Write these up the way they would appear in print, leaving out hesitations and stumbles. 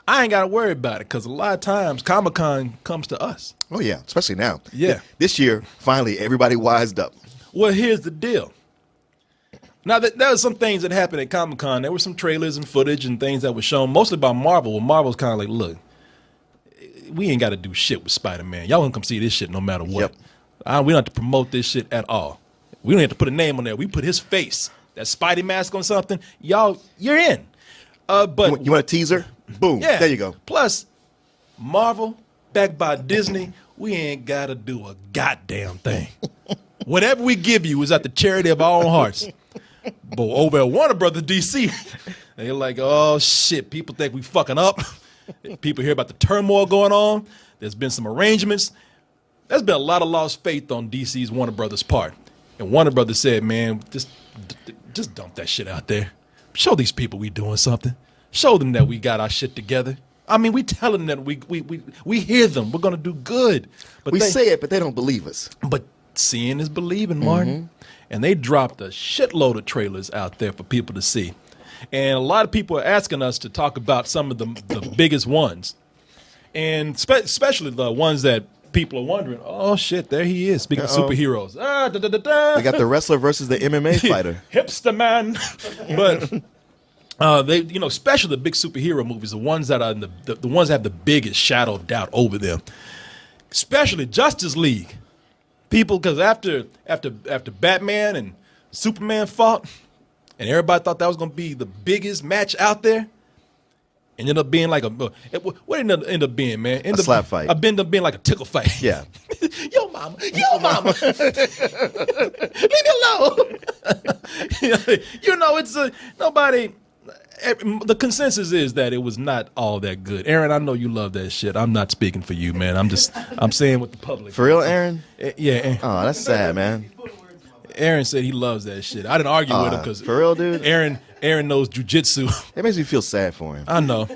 I ain't got to worry about it because a lot of times Comic-Con comes to us. Oh, yeah, especially now. Yeah. This year, finally, everybody wised up. Well, here's the deal. Now, there were some things that happened at Comic-Con. There were some trailers and footage and things that were shown, mostly about Marvel. Well, Marvel's kind of like, look, we ain't got to do shit with Spider-Man. Y'all gonna come see this shit no matter what. Yep. We don't have to promote this shit at all. We don't have to put a name on there. We put his face, that Spidey mask on something. Y'all, you're in. But you want a teaser? Boom. Yeah. There you go. Plus, Marvel, backed by Disney, we ain't got to do a goddamn thing. Whatever we give you is at the charity of our own hearts. But over at Warner Brothers DC, they're like, oh, shit, people think we fucking up. People hear about the turmoil going on. There's been some arrangements. There's been a lot of lost faith on DC's Warner Brothers part. And Warner Brothers said, man, just dump that shit out there. Show these people we doing something. Show them that we got our shit together. I mean, we tell them that we hear them. We're going to do good. But we say it, but they don't believe us. But seeing is believing, Martin. And they dropped a shitload of trailers out there for people to see. And a lot of people are asking us to talk about some of the biggest ones. And especially the ones that people are wondering, oh, shit, there he is, speaking of superheroes. They got the wrestler versus the MMA fighter. Hipster man. But they, especially the big superhero movies, the ones that are the ones that have the biggest shadow of doubt over them. Especially Justice League. People, because after Batman and Superman fought, and everybody thought that was going to be the biggest match out there, and ended up being like what did it end up being, man? A slap fight. It ended up being like a tickle fight. Yeah. Yo, mama. Leave me alone. It's nobody. The consensus is that it was not all that good. Aaron, I know you love that shit. I'm not speaking for you, man. I'm saying what the public. For real, Aaron? Yeah. Oh, that's sad, man. Aaron said he loves that shit. I didn't argue with him because for real, dude. Aaron knows jujitsu. It makes me feel sad for him. I know.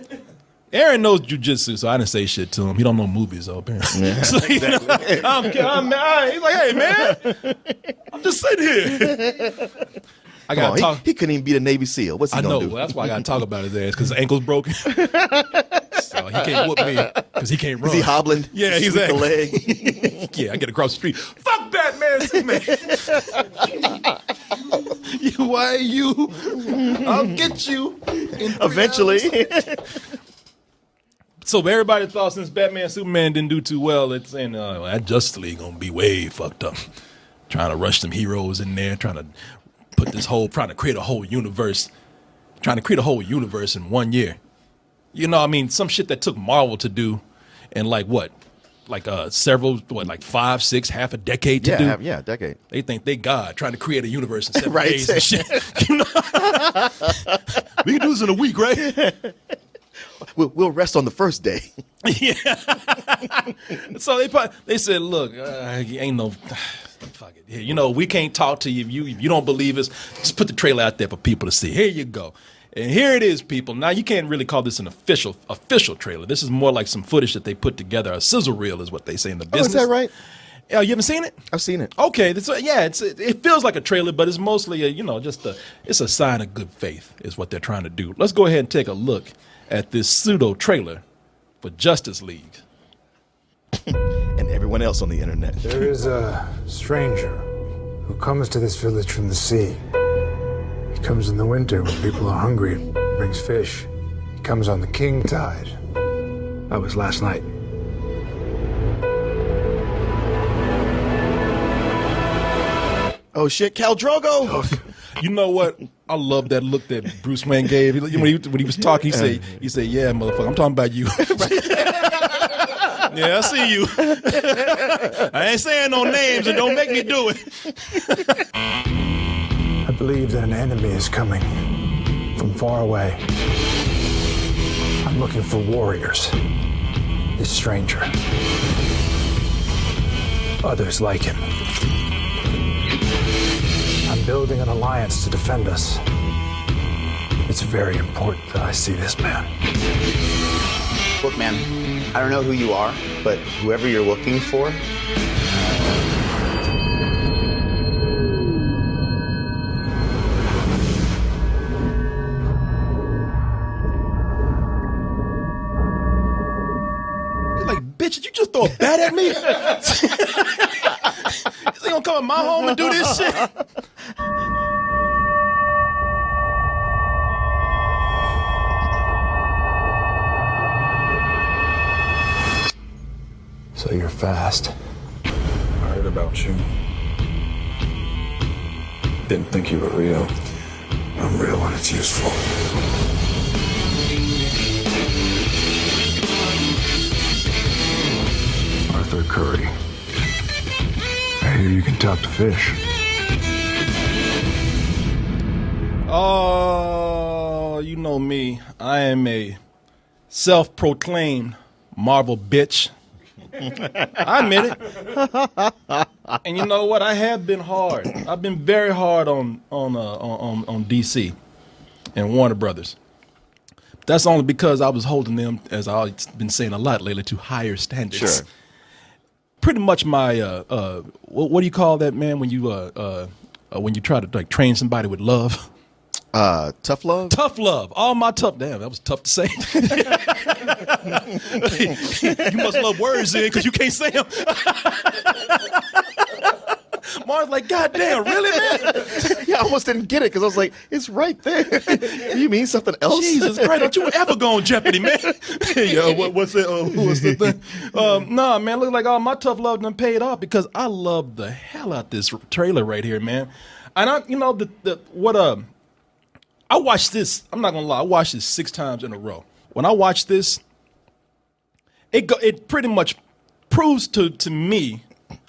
Aaron knows jujitsu, so I didn't say shit to him. He don't know movies, though, apparently. Yeah, so, exactly. He's like, hey, man, I'm just sitting here. I gotta talk. He couldn't even beat a Navy SEAL. What's he gonna do? Well, that's why I gotta talk about his ass because his ankle's broken. So he can't whoop me because he can't run. Is he hobbling? Yeah, he's the leg. Yeah, I get across the street. Fuck Batman, Superman. Why you? I'll get you. Eventually. So everybody thought since Batman Superman didn't do too well, it's saying that Justice League gonna be way fucked up. Trying to rush some heroes in there, trying to create a whole universe. Trying to create a whole universe in 1 year. Some shit that took Marvel to do in several, 5, 6, half a decade to do. Yeah, a decade. They think they God trying to create a universe in 7 Right. days and shit. We can do this in a week, right? We'll rest on the first day. Yeah. So they said, look, ain't no fuck it. We can't talk to you if you don't believe us. Just put the trailer out there for people to see. Here you go. And here it is, people. Now you can't really call this an official trailer. This is more like some footage that they put together. A sizzle reel is what they say in the business. Oh, is that right? You haven't seen it? I've seen it. Okay, it feels like a trailer, but it's mostly it's a sign of good faith is what they're trying to do. Let's go ahead and take a look at this pseudo trailer for Justice League. And everyone else on the internet. There is a stranger who comes to this village from the sea. He comes in the winter when people are hungry and brings fish. He comes on the king tide. That was last night. Oh shit, Khal Drogo! You know what? I love that look that Bruce Wayne gave. When he was talking, he said, "Yeah, motherfucker, I'm talking about you." Yeah, I see you. I ain't saying no names, and don't make me do it. I believe that an enemy is coming from far away. I'm looking for warriors. This stranger. Others like him. I'm building an alliance to defend us. It's very important that I see this man. Look, man, I don't know who you are, but whoever you're looking for, bitch, you just throw a bat at me? You gonna come in my home and do this shit? So you're fast. I heard about you. Didn't think you were real. I'm real when it's useful. Arthur Curry. I hear you can talk to fish. Oh, you know me. I am a self-proclaimed Marvel bitch. I admit it. And you know what? I have been hard. I've been very hard on DC and Warner Brothers. That's only because I was holding them, as I've been saying a lot lately, to higher standards. Sure. Pretty much my what do you call that, man? When you try to like train somebody with love. Tough love? Tough love. All my tough. Damn, that was tough to say. You must love words then because you can't say them. Mark's like, God damn, really, man? Yeah, I almost didn't get it because I was like, it's right there. You mean something else? Jesus Christ, don't you ever go on Jeopardy, man. Yo, what's that? What's the thing? Nah, man, look like all my tough love done paid off because I love the hell out this trailer right here, man. And I watched this. I'm not gonna lie. I watched this 6 times in a row. When I watched this, it pretty much proves to me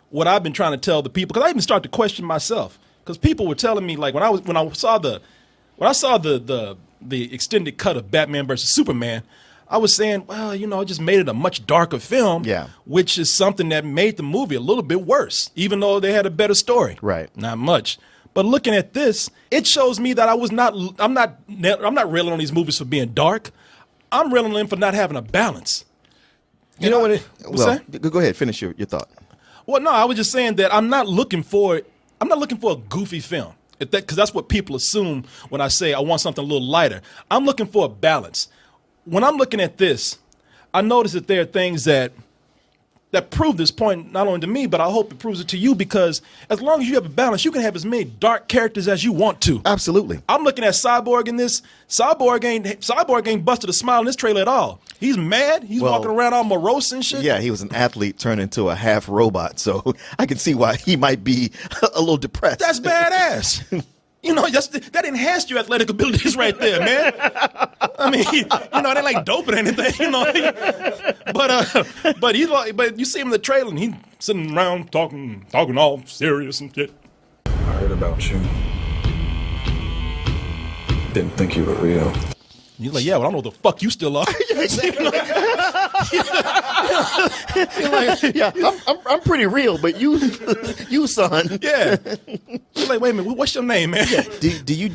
what I've been trying to tell the people. Because I even started to question myself. Because people were telling me like when I saw the extended cut of Batman versus Superman, I was saying, well, it just made it a much darker film. Yeah. Which is something that made the movie a little bit worse, even though they had a better story. Right. Not much. But looking at this, it shows me that I'm not railing on these movies for being dark. I'm railing on them for not having a balance. You know what? What's that? Go ahead. Finish your thought. Well, no, I was just saying that I'm not looking for a goofy film. Because that's what people assume when I say I want something a little lighter. I'm looking for a balance. When I'm looking at this, I notice that there are things that prove this point not only to me, but I hope it proves it to you, because as long as you have a balance, you can have as many dark characters as you want to. Absolutely. I'm looking at Cyborg in this. Cyborg ain't busted a smile in this trailer at all. He's mad. He's walking around all morose and shit. Yeah, he was an athlete turned into a half robot, so I can see why he might be a little depressed. That's badass. That enhanced your athletic abilities right there, man. I mean, it ain't like dope or anything, But you see him in the trailer, and he's sitting around talking all serious and shit. I heard about you. Didn't think you were real. He's like, yeah, well, I don't know what the fuck you still are. Yeah, I'm pretty real, but you son. Yeah. He's like, wait a minute, what's your name, man? Yeah. Do you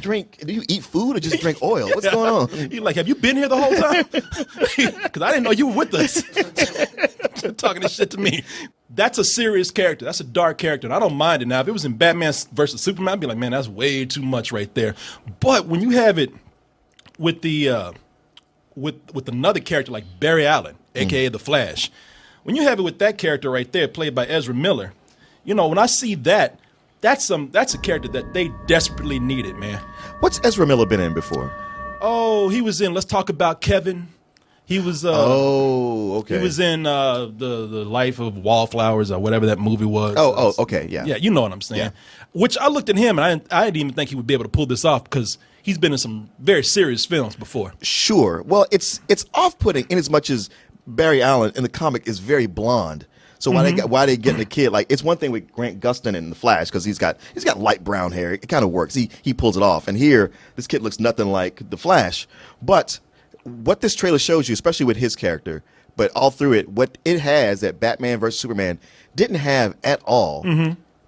eat food or just drink oil? What's going on? He's like, have you been here the whole time? Because I didn't know you were with us. Talking this shit to me. That's a serious character. That's a dark character. And I don't mind it. Now, if it was in Batman versus Superman, I'd be like, man, that's way too much right there. But when you have it with the with another character like Barry Allen, aka the Flash, when you have it with that character right there, played by Ezra Miller, when I see that, that's a character that they desperately needed, man. What's Ezra Miller been in before? Oh, he was in Let's Talk About Kevin. He was okay. He was in the Life of Wallflowers or whatever that movie was. Okay, yeah. Yeah, you know what I'm saying. Yeah. Which I looked at him and I didn't even think he would be able to pull this off because he's been in some very serious films before. Sure. Well, it's off-putting in as much as Barry Allen in the comic is very blonde. So why they getting a kid, like, it's one thing with Grant Gustin in The Flash because he's got light brown hair. It kind of works. He pulls it off. And here this kid looks nothing like The Flash. But what this trailer shows you, especially with his character, but all through it, what it has that Batman versus Superman didn't have at all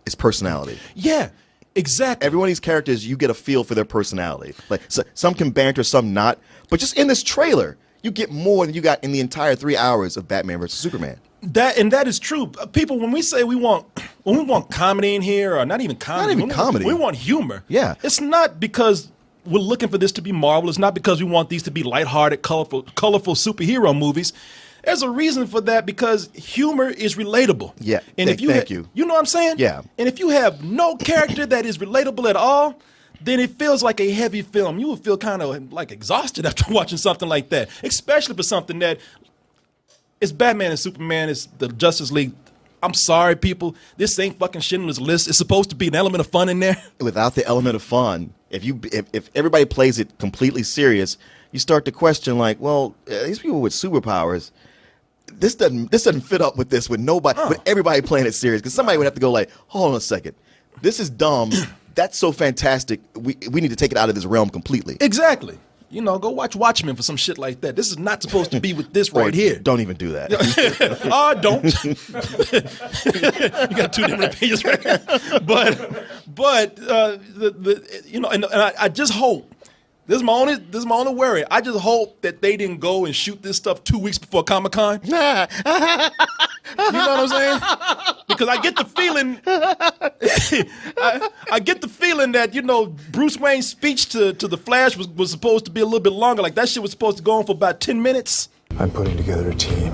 is personality. Yeah, exactly. Every one of these characters, you get a feel for their personality. Like some can banter, some not. But just in this trailer, you get more than you got in the entire 3 hours of Batman versus Superman. That is true. People, when we say we want comedy in here, or not even comedy, we want humor. Yeah, it's not because we're looking for this to be Marvel. It's not because we want these to be lighthearted, colorful superhero movies. There's a reason for that because humor is relatable. Yeah, and thank you. You know what I'm saying? Yeah. And if you have no character that is relatable at all, then it feels like a heavy film. You will feel kind of like exhausted after watching something like that, especially for something that it's Batman and Superman, it's the Justice League. I'm sorry, people. This ain't fucking Schindler's List. It's supposed to be an element of fun in there. Without the element of fun, if everybody plays it completely serious, you start to question like, well, these people with superpowers, this doesn't fit up with this with everybody playing it serious. Because somebody would have to go like, hold on a second, this is dumb. That's so fantastic. We need to take it out of this realm completely. Exactly. You know, go watch Watchmen for some shit like that. This is not supposed to be with this right here. Don't even do that. Don't. You got two different opinions right there. But you know, and I just hope. This is my only worry. I just hope that they didn't go and shoot this stuff 2 weeks before Comic-Con. You know what I'm saying? Because I get the feeling, I get the feeling that, you know, Bruce Wayne's speech to the Flash was supposed to be a little bit longer. Like that shit was supposed to go on for about 10 minutes. I'm putting together a team.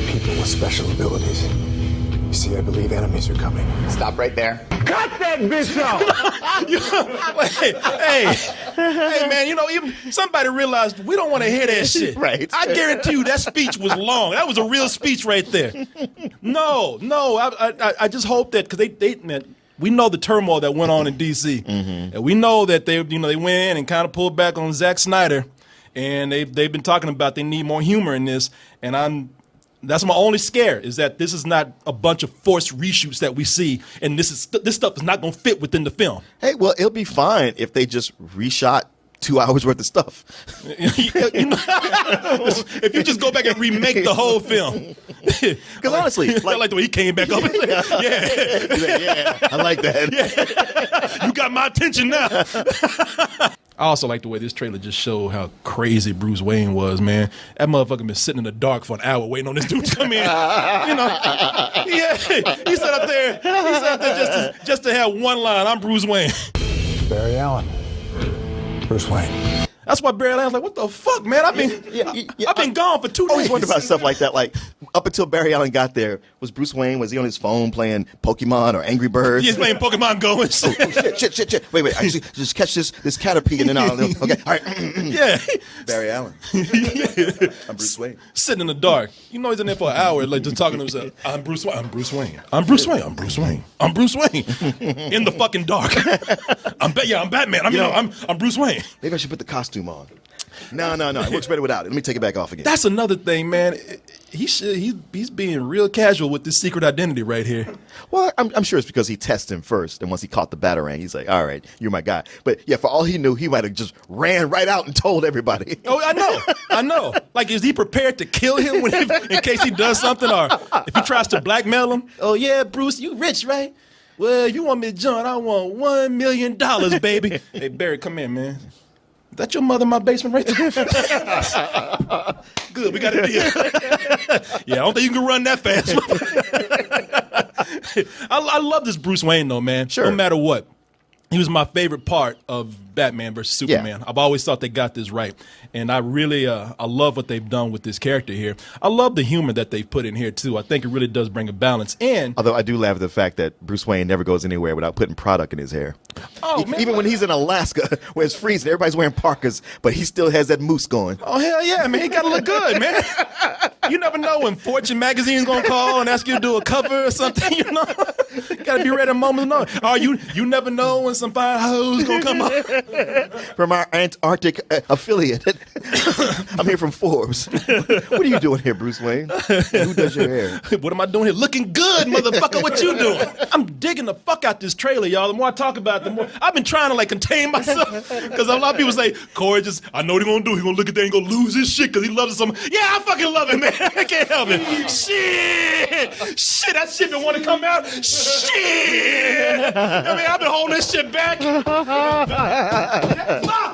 People with special abilities. You see, I believe enemies are coming. Stop right there. Cut that bitch out! hey, man, you know, even somebody realized we don't want to hear that shit. Right. I guarantee you that speech was long. That was a real speech right there. No, I just hope that, because man, we know the turmoil that went on in D.C. Mm-hmm. And we know that they went in and kind of pulled back on Zack Snyder, and they've been talking about they need more humor in this, and that's my only scare, is that this is not a bunch of forced reshoots that we see, and this stuff is not going to fit within the film. Hey, well, it'll be fine if they just reshot 2 hours worth of stuff. You know, if you just go back and remake the whole film. Because honestly, I like the way he came back up. Yeah, I like that. Yeah. You got my attention now. I also like the way this trailer just showed how crazy Bruce Wayne was, man. That motherfucker been sitting in the dark for an hour waiting on this dude to come in. You know, yeah, he sat up there just to have one line. I'm Bruce Wayne. Barry Allen. Bruce Wayne. That's why Barry Allen's like, what the fuck, man? I've been gone for 2 days. I always wonder about stuff like that. Like, up until Barry Allen got there, was Bruce Wayne, was he on his phone playing Pokemon or Angry Birds? He's playing Pokemon Go and shit. Oh, shit. Wait. I just catch this Caterpie and then I'll... Okay, all right. Yeah. Barry Allen. I'm Bruce Wayne. Sitting in the dark. You know he's in there for an hour, like just talking to himself. I'm Bruce Wayne. I'm Bruce Wayne. I'm Bruce Wayne. I'm Bruce Wayne. I'm Bruce Wayne. In the fucking dark. I'm Batman. I'm Bruce Wayne. Maybe I should put the costume on. No. It works better without it. Let me take it back off again. That's another thing, man. He's being real casual with this secret identity right here. Well, I'm sure it's because he tested him first, and once he caught the Batarang, he's like, all right, you're my guy. But yeah, for all he knew, he might have just ran right out and told everybody. Oh, I know. Like, is he prepared to kill him in case he does something, or if he tries to blackmail him? Oh yeah, Bruce, you rich, right? Well, if you want me to join, I want $1 million, baby. Hey, Barry, come in, man. Is that your mother in my basement right there? Good, we got a deal. Yeah, I don't think you can run that fast. I love this Bruce Wayne, though, man. Sure. No matter what. He was my favorite part of Batman versus Superman. Yeah. I've always thought they got this right. And I really, I love what they've done with this character here. I love the humor that they've put in here, too. I think it really does bring a balance. And although I do laugh at the fact that Bruce Wayne never goes anywhere without putting product in his hair. Oh, man. Even when he's in Alaska, where it's freezing, everybody's wearing parkas, but he still has that mousse going. Oh, hell yeah, man. He got to look good, man. You never know when Fortune magazine's going to call and ask you to do a cover or something, you know? Got to be ready at a moment of notice. Or you never know when some fine hoes going to come up. From our Antarctic affiliate. I'm here from Forbes. What are you doing here, Bruce Wayne? Who does your hair? What am I doing here? Looking good, motherfucker. What you doing? I'm digging the fuck out this trailer, y'all. The more I talk about it, the more I've been trying to like contain myself, because a lot of people say Corey I know what he's gonna do. He's gonna look at that and gonna lose his shit because he loves it so much. Yeah, I fucking love it, man. I can't help it. Shit, that shit been want to come out. Shit. I mean, I've been holding this shit back. Fuck,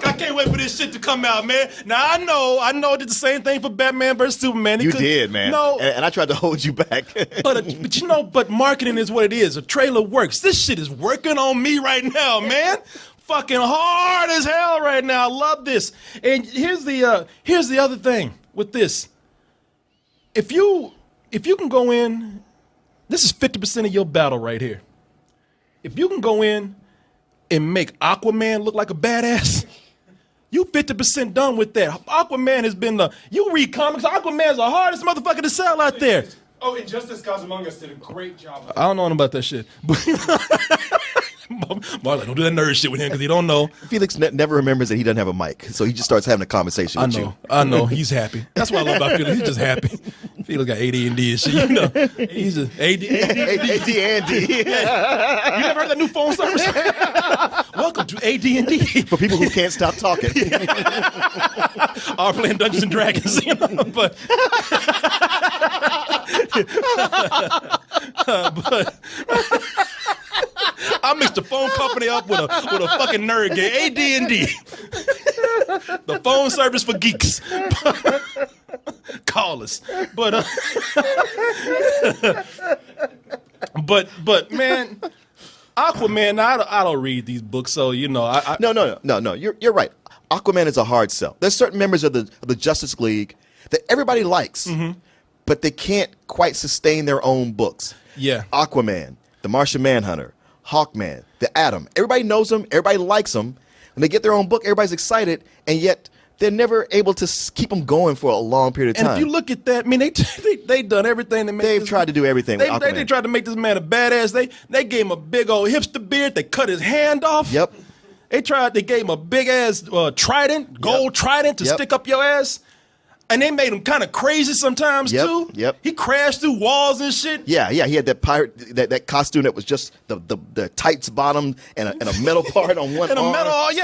I can't wait for this shit to come out, man. Now I know I did the same thing for Batman versus Superman. You did, man. No, and I tried to hold you back. but marketing is what it is. A trailer works. This shit is working on me right now, man. Fucking hard as hell right now. I love this. And here's the other thing with this. if you can go in, this is 50% of your battle right here. If you can go in and make Aquaman look like a badass, you 50% done with that. Aquaman has been you read comics, Aquaman's the hardest motherfucker to sell out there. Oh, Injustice Gods Among Us did a great job of I don't know about that shit. Mark, don't do that nerd shit with him because he don't know. Felix never remembers that he doesn't have a mic, so he just starts having a conversation with you. I know. He's happy. That's what I love about Felix. He's just happy. Felix got AD&D and shit. You know, he's just AD&D. You never heard that new phone service? Welcome to AD&D. For people who can't stop talking. Are playing Dungeons and Dragons, you know, but I mixed the phone company up with a fucking nerd game. AD&D. The phone service for geeks. Call us. But man, Aquaman, I don't read these books, so you know No. You're right. Aquaman is a hard sell. There's certain members of the Justice League that everybody likes, but they can't quite sustain their own books. Yeah. Aquaman, the Martian Manhunter, Hawkman, the Atom. Everybody knows them. Everybody likes them. When they get their own book, everybody's excited, and yet they're never able to keep them going for a long period of time. And if you look at that, I mean, they done everything to make. They've tried to do everything. They tried to make this man a badass. They gave him a big old hipster beard. They cut his hand off. Yep. They gave him a big ass trident, gold trident to stick up your ass. And they made him kind of crazy sometimes too. Yep. He crashed through walls and shit. Yeah. He had that pirate that costume that was just the tights bottom and a metal part on one and arm.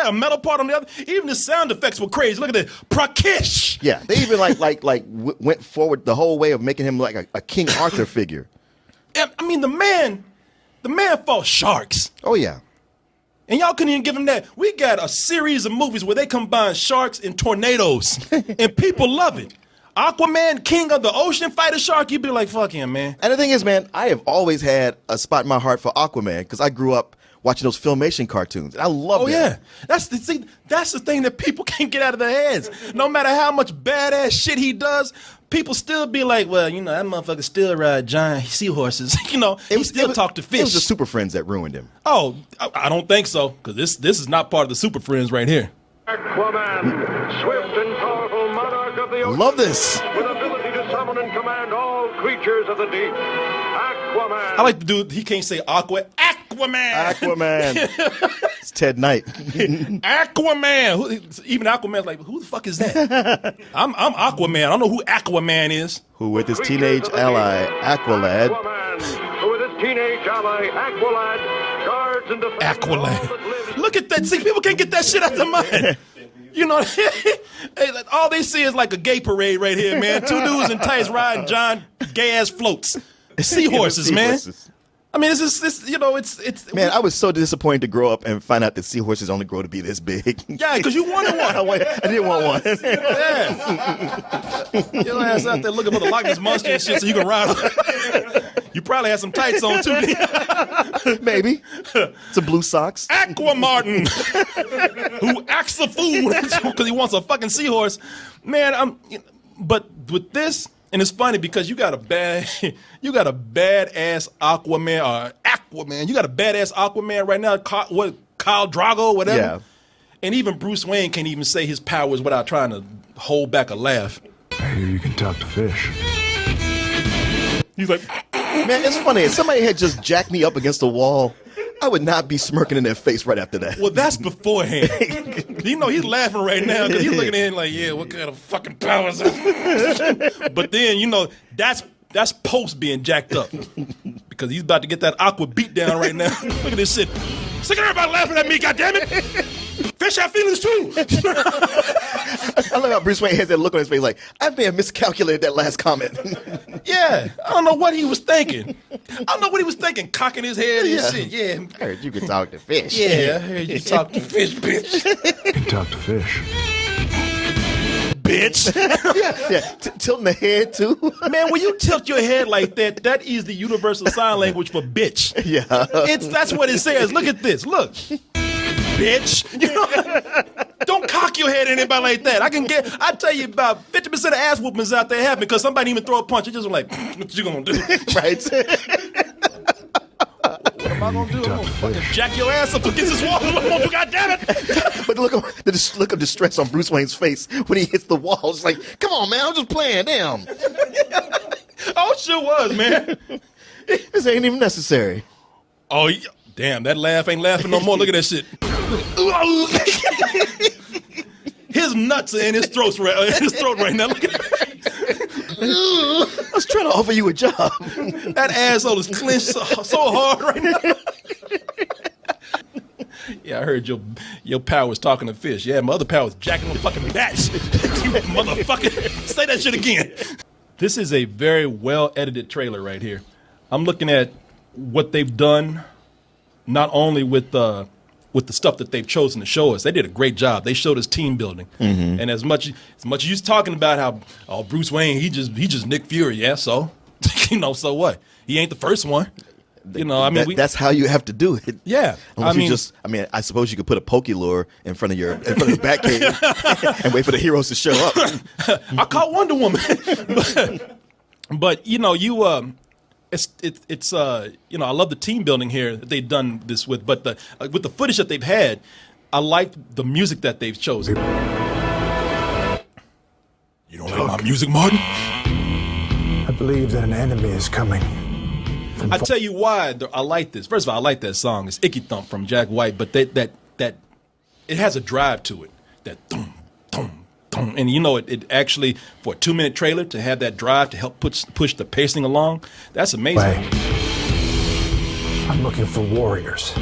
a metal part on the other. Even the sound effects were crazy. Look at that, Prakish. Yeah, they even went forward the whole way of making him like a King Arthur figure. I mean, the man fought sharks. Oh yeah. And y'all couldn't even give him that. We got a series of movies where they combine sharks and tornadoes, and people love it. Aquaman, king of the ocean, fight a shark. You'd be like, fuck him, man. And the thing is, man, I have always had a spot in my heart for Aquaman because I grew up watching those Filmation cartoons, and I love them. Oh yeah, that's the thing that people can't get out of their heads. No matter how much badass shit he does, people still be like, well, you know, that motherfucker still ride giant seahorses. You know, he still talk to fish. It was the Super Friends that ruined him. Oh, I don't think so, because this is not part of the Super Friends right here. Aquaman, swift and powerful monarch of the ocean. Love this. With ability to summon and command all creatures of the deep. Aquaman. I like the dude, he can't say Aquaman. It's Ted Knight. Aquaman. Even Aquaman's like, who the fuck is that? I'm Aquaman. I don't know who Aquaman is. Who with his teenage ally, Aqualad. Aquaman, who with his teenage ally, Aqualad, guards and defends all that lives. Aqualad. Look at that. See, people can't get that shit out of their mind. You know, all they see is like a gay parade right here, man. Two dudes in tights riding John gay-ass floats. Seahorses, man. I mean, it's. Man, I was so disappointed to grow up and find out that seahorses only grow to be this big. Yeah, because you wanted one. I didn't want one. Yeah. Your ass out there looking for the Loch Ness Monster and shit so you can ride on. You probably had some tights on too. Maybe. Some blue socks. Aquamartin, who acts a fool because he wants a fucking seahorse. Man, but with this. And it's funny because you got a badass Aquaman or Aquaman. You got a badass Aquaman right now. Khal Drogo, whatever. Yeah. And even Bruce Wayne can't even say his powers without trying to hold back a laugh. I hear you can talk to fish. He's like, man, it's funny. If somebody had just jacked me up against the wall, I would not be smirking in their face right after that. Well, that's beforehand. You know, he's laughing right now because he's looking at him like, yeah, what kind of fucking powers? But then, you know, that's post being jacked up because he's about to get that Aqua beat down right now. Look at this shit. Sick of everybody laughing at me, goddammit. Fish have feelings too. I love how Bruce Wayne has that look on his face like, I may have miscalculated that last comment. Yeah, I don't know what he was thinking. Cocking his head and shit. Yeah. I heard you could talk to fish. Yeah, I heard you talk to fish, bitch. You can talk to fish. Bitch. Yeah. Tilting the head too. Man, when you tilt your head like that, that is the universal sign language for bitch. Yeah. That's what it says. Look at this. Look. Bitch. You know? Don't cock your head at anybody like that. I tell you about 50% of ass whoopings out there happen because somebody didn't even throw a punch. It just was like, what you gonna do? Right. What am I gonna do? I'm gonna fucking jack your ass up against this wall. What am I gonna do? God damn it! But the look of distress on Bruce Wayne's face when he hits the wall. It's like, come on, man, I'm just playing. Damn. Oh, it sure was, man. This ain't even necessary. Oh, damn, that laugh ain't laughing no more. Look at that shit. His nuts are in his throat right now. Look at that. I was trying to offer you a job. That asshole is clenched so hard right now. Yeah, I heard your pal was talking to fish. Yeah, my other pal was jacking on fucking bats. You motherfucker. Say that shit again. This is a very well-edited trailer right here. I'm looking at what they've done, not only with the stuff that they've chosen to show us. They did a great job. They showed us team building. Mm-hmm. And as much as you talking about how Bruce Wayne, he just Nick Fury, yeah, so so what? He ain't the first one. That's how you have to do it. Yeah. I suppose you could put a Poke lure in front of the Batcave and wait for the heroes to show up. I caught Wonder Woman. but I love the team building here that they've done this with, but with the footage that they've had, I like the music that they've chosen. You don't like my music, Martin? I believe that an enemy is coming. I tell you why I like this. First of all, I like that song. It's Icky Thump from Jack White, but that it has a drive to it. That thum thum thum, and it actually for a 2-minute trailer to have that drive to help push the pacing along. That's amazing. I'm looking for warriors.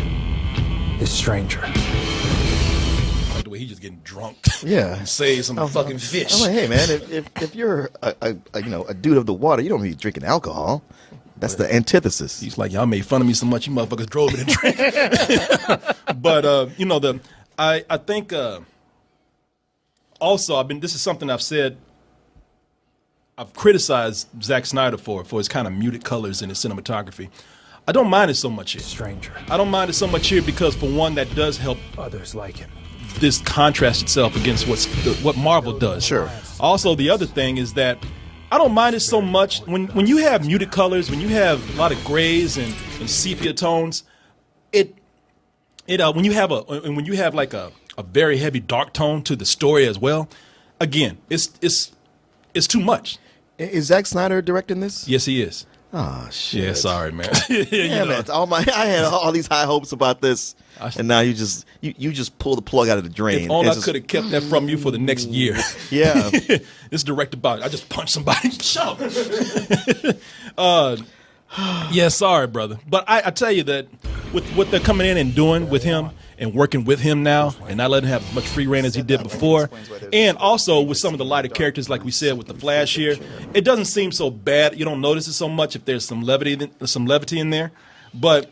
This stranger. Like the way he just getting drunk. Yeah, and save some fucking fish. I'm like, hey man, if you're a dude of the water, you don't need drinking alcohol. That's the antithesis. He's like, y'all made fun of me so much, you motherfuckers drove me to drink. But I think also this is something I've said. I've criticized Zack Snyder for his kind of muted colors in his cinematography. I don't mind it so much here. Stranger. I don't mind it so much here because, for one, that does help others like him. This contrast itself against what Marvel does. Sure. Also, the other thing is that I don't mind it so much when you have muted colors, when you have a lot of grays and sepia tones. When you have like a very heavy dark tone to the story as well. Again, it's too much. Is Zack Snyder directing this? Yes, he is. Oh shit! Yeah, sorry, man. Man, I had all these high hopes about this, and now you just pull the plug out of the drain. If only I could have kept that from you for the next year. Yeah, it's directed by I just punched somebody. Shut up. Yeah, sorry, brother, but I tell you that with what they're coming in and doing with him and working with him now, and not letting him have as much free reign as he did before, and also with some of the lighter characters, like we said with the Flash here, it doesn't seem so bad. You don't notice it so much if there's some levity in there. But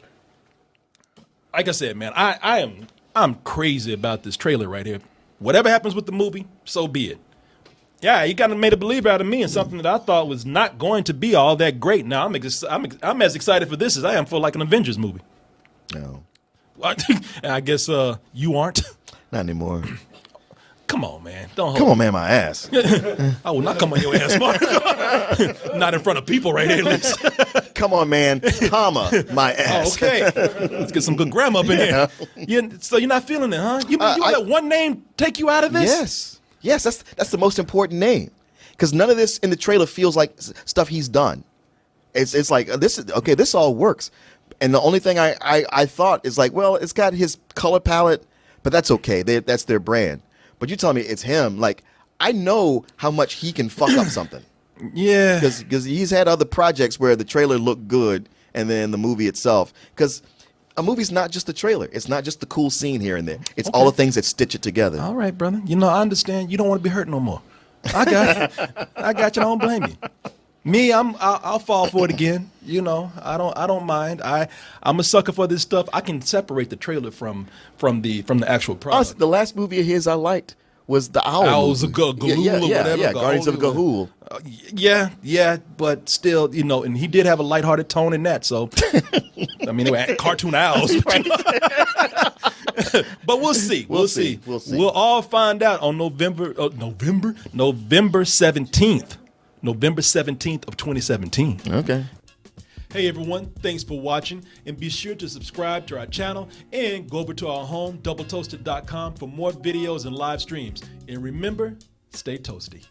like I said, man, I'm crazy about this trailer right here. Whatever happens with the movie, so be it. Yeah, you kind of made a believer out of me in something that I thought was not going to be all that great. Now I'm as excited for this as I am for like an Avengers movie. No. I guess you aren't. Not anymore. Come on, man. Don't come on, man, my ass. I will not come on your ass, Mark. Not in front of people right here, at least. Come on, man, comma, my ass. Oh, okay. Let's get some good grammar up in here. Yeah, so you're not feeling it, huh? You let one name take you out of this? Yes, that's the most important name. Because none of this in the trailer feels like stuff he's done. It's like, this all works. And the only thing I thought is like, well, it's got his color palette, but that's okay. That's their brand. But you tell me it's him. Like, I know how much he can fuck up something. Yeah. Because he's had other projects where the trailer looked good and then the movie itself. Because a movie's not just the trailer. It's not just the cool scene here and there. It's all the things that stitch it together. All right, brother. I understand. You don't want to be hurt no more. I got you. I don't blame you. Me, I'll fall for it again. I don't mind. I'm a sucker for this stuff. I can separate the trailer from the actual product. The last movie of his I liked was the Owls of Gahul or whatever. Guardians of Gahul. Yeah, but still, and he did have a lighthearted tone in that. So, I mean, they were cartoon owls. But we'll see. We'll see. We'll see. We'll all find out on November 17th. November 17th of 2017. Okay. Hey everyone, thanks for watching, and be sure to subscribe to our channel and go over to our home, doubletoasted.com, for more videos and live streams. And remember, stay toasty.